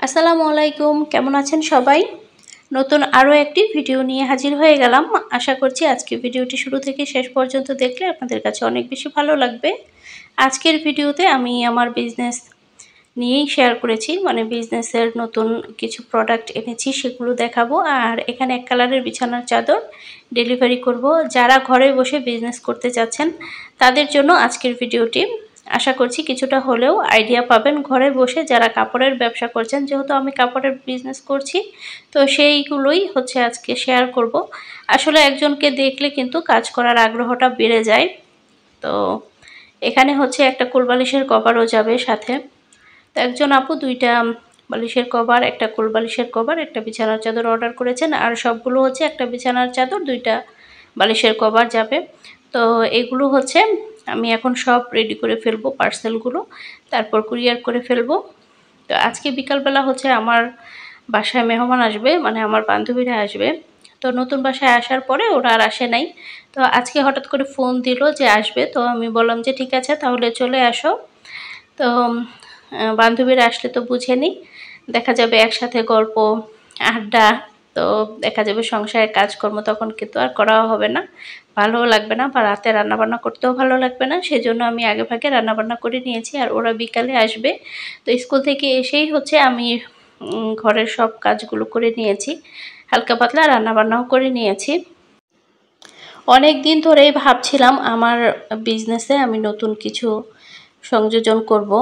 আসসালামু আলাইকুম, কেমন আছেন সবাই? নতুন আরও একটি ভিডিও নিয়ে হাজির হয়ে গেলাম। আশা করছি আজকের ভিডিওটি শুরু থেকে শেষ পর্যন্ত দেখলে আপনাদের কাছে অনেক বেশি ভালো লাগবে। আজকের ভিডিওতে আমি আমার বিজনেস নিয়েই শেয়ার করেছি, মানে বিজনেসের নতুন কিছু প্রোডাক্ট এনেছি সেগুলো দেখাবো। আর এখানে এক কালারের বিছানার চাদর ডেলিভারি করব। যারা ঘরে বসে বিজনেস করতে চাচ্ছেন তাদের জন্য আজকের ভিডিওটি। আশা করছি কিছুটা হলেও আইডিয়া পাবেন ঘরে বসে যারা কাপড়ের ব্যবসা করছেন। যেহেতু আমি কাপড়ের বিজনেস করছি, তো সেইগুলোই আজকে শেয়ার করব। আসলে একজনকে দেখলে কিন্তু কাজ করার আগ্রহটা বেড়ে যায়। তো এখানে একটা কোলবালিশের কভারও যাবে সাথে। তো একজন আপু 2টা বালিশের কভার, একটা কোল বালিশের কভার, একটা বিছানার চাদর অর্ডার করেছেন। আর সবগুলো একটা বিছানার চাদর, 2টা বালিশের কভার যাবে। তো এগুলো আমি এখন সব রেডি করে ফেলবো, পার্সেলগুলো, তারপর কুরিয়ার করে ফেলবো। তো আজকে বিকালবেলা আমার বাসায় মেহমান আসবে, মানে আমার বান্ধবীরা আসবে। তো নতুন বাসায় আসার পরে ওরা আর আসে নাই। তো আজকে হঠাৎ করে ফোন দিল যে আসবে। তো আমি বললাম যে ঠিক আছে তাহলে চলে আসো। তো বান্ধবীরা আসলে তো বুঝেনি, দেখা যাবে একসাথে গল্প আড্ডা, তো দেখা যাবে সংসারের কাজকর্ম তখন কিন্তু আর করাও হবে না, ভালোও লাগবে না, বা রাতে রান্নাবান্না করতেও ভালো লাগবে না। সেজন্য আমি আগে ভাগে রান্নাবান্না করে নিয়েছি। আর ওরা বিকালে আসবে। তো স্কুল থেকে এসেই আমি ঘরের সব কাজগুলো করে নিয়েছি, হালকা পাতলা রান্নাবান্নাও করে নিয়েছি। অনেক দিন ধরেই ভাবছিলাম আমার বিজনেসে আমি নতুন কিছু সংযোজন করব।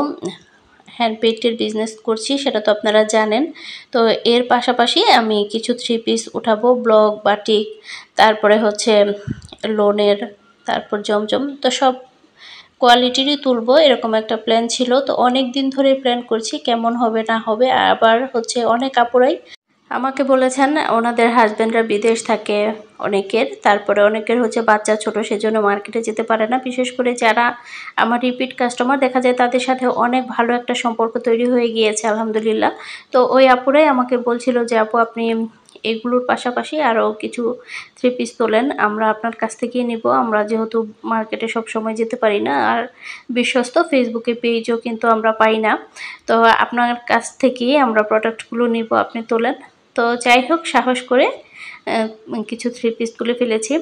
হ্যান্ড পেইন্টের বিজনেস করছি, সেটা তো আপনারা জানেন। তো এর পাশাপাশি আমি কিছু 3 পিস উঠাবো, ব্লক, বাটিক, তারপরে লোনের, তারপর জমজম, তো সব কোয়ালিটিরই তুলবো, এরকম একটা প্ল্যান ছিল। তো অনেক দিন ধরে প্ল্যান করছি, কেমন হবে না হবে। আবার অনেক আপুরাই আমাকে বলেছেন ওনাদের হাজব্যান্ডরা বিদেশ থাকে অনেকের, তারপরে অনেকের বাচ্চা ছোট, সেজন্য মার্কেটে যেতে পারে না। বিশেষ করে যারা আমার রিপিট কাস্টমার, দেখা যায় তাদের সাথে অনেক ভালো একটা সম্পর্ক তৈরি হয়ে গিয়েছে আলহামদুলিল্লাহ। তো ওই আপুরাই আমাকে বলছিল যে আপু আপনি এগুলোর পাশাপাশি আরও কিছু 3 পিস তোলেন, আমরা আপনার কাছ থেকেই নিব। আমরা যেহেতু মার্কেটে সব সময় যেতে পারি না, আর বিশ্বস্ত ফেসবুকে পেজও কিন্তু আমরা পাই না, তো আপনার কাছ থেকেই আমরা প্রোডাক্টগুলো নিব, আপনি তোলেন। তো যাই হোক, সাহস করে কিছু 3 পিস তুলে ফেলেছি।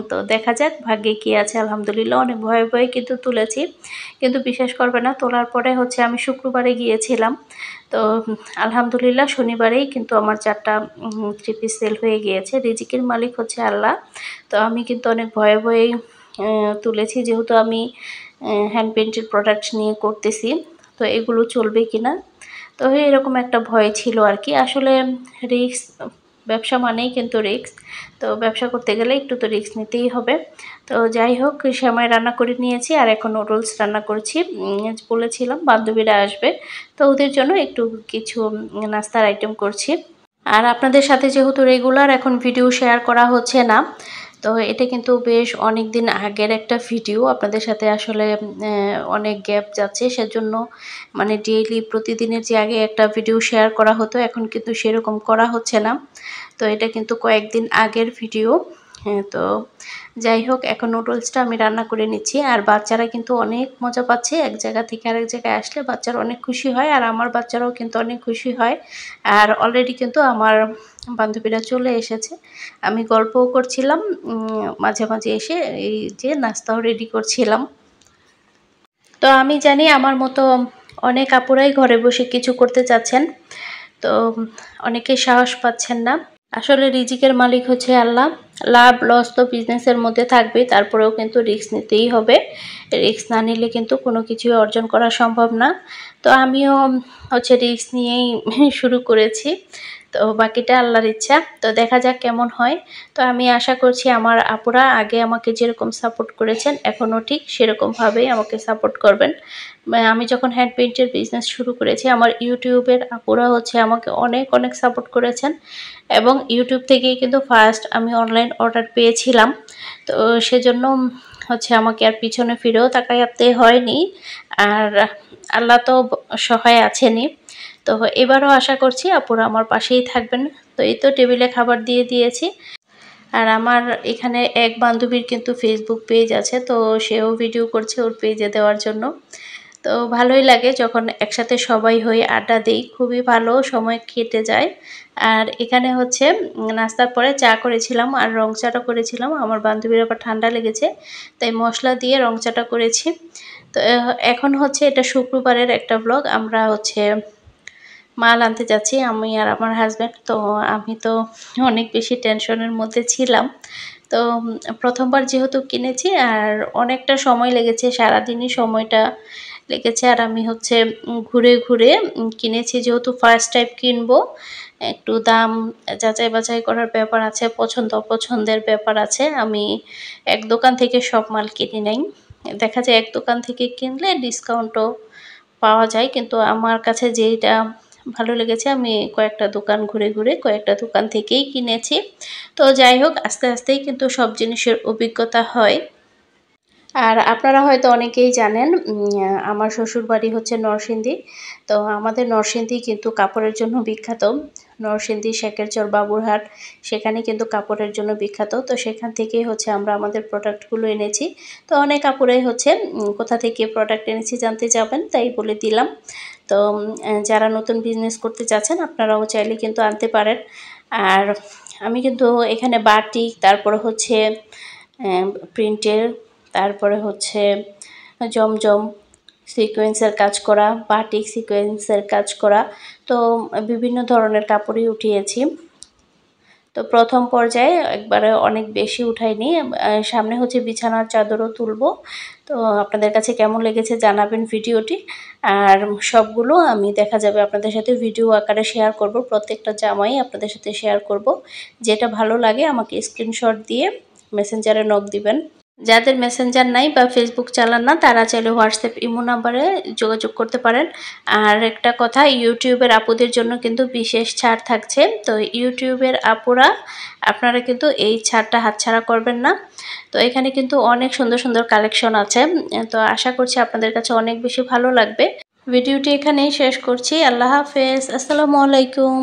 তো দেখা যাক ভাগ্যে কি আছে। আলহামদুলিল্লাহ অনেক ভয়ে ভয়ে কিন্তু তুলেছি, কিন্তু বিশ্বাস করবে না, তোলার পরে আমি শুক্রবারে গিয়েছিলাম। তো আলহামদুলিল্লাহ শনিবারেই কিন্তু আমার 4টা 3 পিস সেল হয়ে গিয়েছে। রিজিকের মালিক আল্লাহ। তো আমি কিন্তু অনেক ভয়ে ভয়েই তুলেছি, যেহেতু আমি হ্যান্ড পেইন্টের প্রোডাক্ট নিয়ে করতেছি, তো এগুলো চলবে কিনা, তো এরকম একটা ভয় ছিল আর কি। আসলে রিস্ক, ব্যবসা মানেই কিন্তু রিস্ক। তো ব্যবসা করতে গেলে একটু তো রিস্ক নিতেই হবে। তো যাই হোক, সেমাই রান্না করে নিয়েছি, আর এখন নুডলস রান্না করছি। বলেছিলাম বান্ধবীরা আসবে, তো ওদের জন্য একটু কিছু নাস্তার আইটেম করছি। আর আপনাদের সাথে যেহেতু রেগুলার এখন ভিডিও শেয়ার করা হচ্ছে না, তো এটা কিন্তু বেশ অনেক দিন আগের একটা ভিডিও। আপনাদের সাথে আসলে অনেক গ্যাপ যাচ্ছে, সেজন্য মানে ডেইলি প্রতিদিনের যে আগে একটা ভিডিও শেয়ার করা হতো, এখন কিন্তু সেরকম করা হচ্ছে না। তো এটা কিন্তু কয়েকদিন আগের ভিডিও। তো যাই হোক, এখন নুডলসটা আমি রান্না করে নিচ্ছি। আর বাচ্চারা কিন্তু অনেক মজা পাচ্ছে, এক জায়গা থেকে আরেক জায়গায় আসলে বাচ্চারা অনেক খুশি হয়, আর আমার বাচ্চারাও কিন্তু অনেক খুশি হয়। আর অলরেডি কিন্তু আমার বান্ধবীরা চলে এসেছে, আমি গল্পও করছিলাম, মাঝে মাঝে এসে এই যে নাস্তাও রেডি করছিলাম। তো আমি জানি আমার মতো অনেক আপুরাই ঘরে বসে কিছু করতে চাচ্ছেন, তো অনেকেই সাহস পাচ্ছেন না। আসলে রিজিকের মালিক আল্লাহ। লাভ লস তো বিজনেসের মধ্যে থাকবে, তারপরেও কিন্তু রিস্ক নিতেই হবে। রিস্ক না নিলে কিন্তু কোনো কিছুই অর্জন করা সম্ভব না। তো আমিও রিস্ক নিয়েই শুরু করেছি, তো বাকিটা আল্লাহর ইচ্ছা। তো দেখা যাক কেমন হয়। তো আমি আশা করছি আমার আপুরা আগে আমাকে যেরকম সাপোর্ট করেছেন এখনও ঠিক সেরকমভাবেই আমাকে সাপোর্ট করবেন। আমি যখন হ্যান্ড পেইন্টের বিজনেস শুরু করেছি, আমার ইউটিউবের আপুরা আমাকে অনেক অনেক সাপোর্ট করেছেন, এবং ইউটিউব থেকেই কিন্তু ফার্স্ট আমি অনলাইন অর্ডার পেয়েছিলাম। তো সেজন্য আমাকে আর পিছনে ফিরেও তাকাতে হয়নি, আর আল্লাহ তো সহায় আছেনই। তো এবারও আশা করছি আপুরা আমার পাশেই থাকবেন। তো এই তো টেবিলে খাবার দিয়ে দিয়েছি। আর আমার এখানে এক বান্ধবীর কিন্তু ফেসবুক পেজ আছে, তো সেও ভিডিও করছে ওর পেজে দেওয়ার জন্য। তো ভালোই লাগে যখন একসাথে সবাই হই, আড্ডা দিই, খুবই ভালো সময় কেটে যায়। আর এখানে হচ্ছে নাস্তার পরে চা করেছিলাম আর রং চাটা করেছিলাম। আমার বান্ধবীর আবার ঠান্ডা লেগেছে, তাই মশলা দিয়ে রং চাটা করেছি। তো এখন হচ্ছে এটা শুক্রবারের একটা ব্লগ। আমরা হচ্ছে মাল আনতে যাচ্ছি, আমি আর আমার হাজব্যান্ড। তো আমি তো অনেক বেশি টেনশনের মধ্যে ছিলাম। তো প্রথমবার যেহেতু কিনেছি আর অনেকটা সময় লেগেছে, সারাদিনই সময়টা লেগেছে। আর আমি হচ্ছে ঘুরে ঘুরে কিনেছি, যেহেতু ফার্স্ট টাইম কিনবো, একটু দাম যাচাই বাছাই করার ব্যাপার আছে, পছন্দ অপছন্দের ব্যাপার আছে। আমি এক দোকান থেকে সব মাল কিনি নাই। দেখা যায় এক দোকান থেকে কিনলে ডিসকাউন্টও পাওয়া যায়, কিন্তু আমার কাছে যেইটা ভালো লেগেছে আমি কয়েকটা দোকান ঘুরে ঘুরে কয়েকটা দোকান থেকেই কিনেছি। তো যাই হোক, আস্তে আস্তেই কিন্তু সব জিনিসের অভিজ্ঞতা হয়। আর আপনারা হয়তো অনেকেই জানেন আমার শ্বশুরবাড়ি হচ্ছে নরসিংদী। তো আমাদের নরসিংদী কিন্তু কাপড়ের জন্য বিখ্যাত। নরসিংদী, শেখেরচর, বাবুরহাট, সেখানে কিন্তু কাপড়ের জন্য বিখ্যাত। তো সেখান থেকেই হচ্ছে আমরা আমাদের প্রোডাক্টগুলো এনেছি। তো অনেক কাপড়েই হচ্ছে কোথা থেকে প্রোডাক্ট এনেছি জানতে যাবেন, তাই বলে দিলাম। তো যারা নতুন বিজনেস করতে চাচ্ছেন আপনারাও চাইলে কিন্তু আনতে পারেন। আর আমি কিন্তু এখানে বাটিক, তারপরে হচ্ছে প্রিন্টের, তারপরে হচ্ছে জমজম সিকোয়েন্সের কাজ করা, বাটিক সিকোয়েন্সের কাজ করা, তো বিভিন্ন ধরনের কাপড়ই উঠিয়েছি। তো প্রথম পর্যায়ে একবারে অনেক বেশি উঠাইনি, সামনে হচ্ছে বিছানার চাদরও তুলবো। তো আপনাদের কাছে কেমন লেগেছে জানাবেন ভিডিওটি। আর সবগুলো আমি দেখা যাবে আপনাদের সাথে ভিডিও আকারে শেয়ার করব, প্রত্যেকটা জামাই আপনাদের সাথে শেয়ার করব। যেটা ভালো লাগে আমাকে স্ক্রিনশট দিয়ে মেসেঞ্জারে নক দিবেন। যাদের মেসেঞ্জার নাই বা ফেসবুক চালান না তারা চাইলে হোয়াটসঅ্যাপ, ইমো নাম্বারে যোগাযোগ করতে পারেন। আর একটা কথা, ইউটিউবের আপুদের জন্য কিন্তু বিশেষ ছাড় থাকছে। তো ইউটিউবের আপুরা আপনারা কিন্তু এই ছাড়টা হাতছাড়া করবেন না। তো এখানে কিন্তু অনেক সুন্দর সুন্দর কালেকশন আছে। তো আশা করছি আপনাদের কাছে অনেক বেশি ভালো লাগবে। ভিডিওটি এখানেই শেষ করছি। আল্লাহ হাফেজ, আসসালামু আলাইকুম।